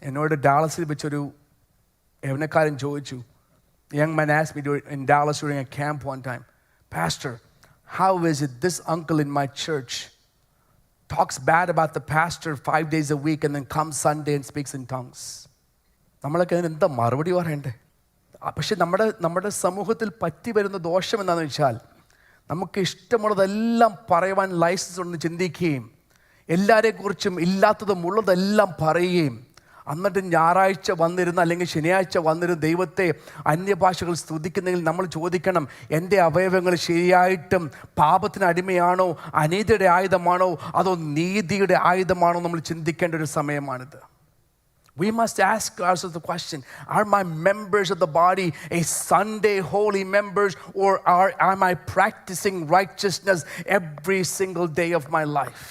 എന്നോട് ഡാളസിൽ വെച്ചൊരു യവനക്കാരൻ ചോദിച്ചു. Young man asked me in Dallas during a camp one time, Pastor, how is it this uncle in my church talks bad about the pastor 5 days a week and then comes Sunday and speaks in tongues? നമ്മളൊക്കെ അതിന് എന്താ മറുപടി പറയണ്ടേ? പക്ഷെ നമ്മുടെ സമൂഹത്തിൽ പറ്റി വരുന്ന ദോഷം എന്താണെന്ന് വെച്ചാൽ, നമുക്ക് ഇഷ്ടമുള്ളതെല്ലാം പറയുവാൻ ലൈസൻസ് ഉണ്ടെന്ന് ചിന്തിക്കുകയും എല്ലാവരെക്കുറിച്ചും ഇല്ലാത്തതും ഉള്ളതെല്ലാം പറയുകയും എന്നിട്ട് ഞായറാഴ്ച വന്നിരുന്ന അല്ലെങ്കിൽ ശനിയാഴ്ച വന്നിരുന്ന ദൈവത്തെ അന്യഭാഷകൾ സ്തുതിക്കുന്നെങ്കിൽ നമ്മൾ ചോദിക്കണം, എൻ്റെ അവയവങ്ങൾ ശരിയായിട്ടും പാപത്തിന് അടിമയാണോ, അനീതിയുടെ ആയുധമാണോ, അതോ നീതിയുടെ ആയുധമാണോ നമ്മൾ ചിന്തിക്കേണ്ട ഒരു സമയമാണിത്. We must ask ourselves the question, are my members of the body a Sunday holy members, or am I practicing righteousness every single day of my life?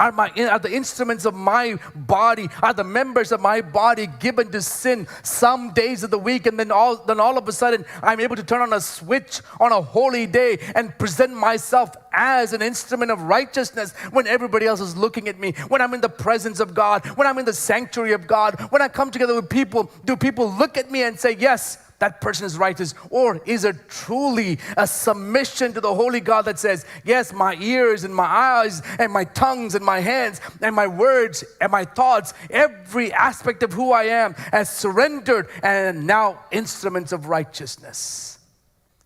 Are the instruments of my body, are the members of my body given to sin some days of the week, and then all of a sudden I'm able to turn on a switch on a holy day and present myself as an instrument of righteousness when everybody else is looking at me, when I'm in the presence of God, when I'm in the sanctuary of God, when I come together with people? Do people look at me and say, yes, that person is righteous? Or is it truly a submission to the holy God that says, yes, my ears and my eyes and my tongues and my hands and my words and my thoughts, every aspect of who I am has surrendered and now instruments of righteousness?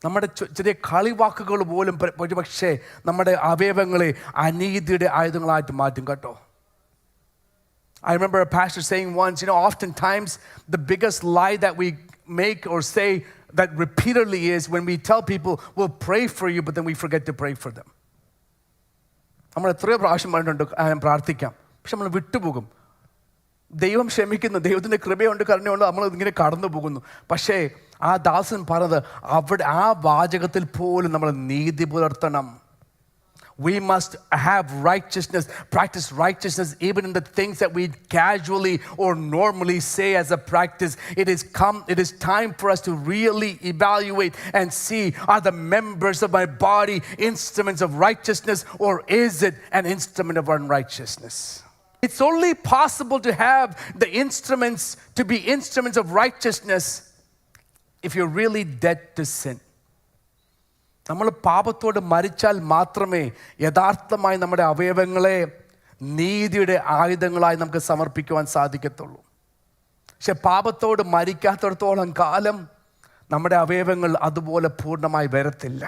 നമ്മുടെ ചെറിയ കളിവാക്കുകൾ പോലും ഒരുപക്ഷെ നമ്മുടെ അവയവങ്ങളെ അനീതിയുടെ ആയുധങ്ങളായിട്ട് മാറ്റും കേട്ടോ. I remember a pastor saying once, oftentimes the biggest lie that we make or say that repeatedly is when we tell people we'll pray for you, but then we forget to pray for them. നമ്മൾ എത്രയോ പ്രാവശ്യം പറഞ്ഞിട്ടുണ്ട് പ്രാർത്ഥിക്കാം, പക്ഷെ നമ്മൾ വിട്ടുപോകും. ദൈവം ക്ഷമിക്കുന്നു, ദൈവത്തിൻ്റെ കൃപയുണ്ട്, കരുണയുണ്ട്, നമ്മൾ ഇങ്ങനെ കടന്നു പോകുന്നു. പക്ഷേ ആ ദാസൻ പറഞ്ഞത് അവിടെ ആ വാചകത്തിൽ പോലും നമ്മൾ നീതി പുലർത്തണം. We must have righteousness, practice righteousness even in the things that we casually or normally say as a practice. It is time for us to really evaluate and see, are the members of my body instruments of righteousness, or is it an instrument of unrighteousness? It's only possible to have the instruments to be instruments of righteousness if you're really dead to sin. നമ്മൾ പാപത്തോട് മരിച്ചാൽ മാത്രമേ യഥാർത്ഥമായി നമ്മുടെ അവയവങ്ങളെ നീതിയുടെ ആയുധങ്ങളായി നമുക്ക് സമർപ്പിക്കുവാൻ സാധിക്കത്തുള്ളൂ. പക്ഷെ പാപത്തോട് മരിക്കാത്തിടത്തോളം കാലം നമ്മുടെ അവയവങ്ങൾ അതുപോലെ പൂർണ്ണമായി വരത്തില്ല.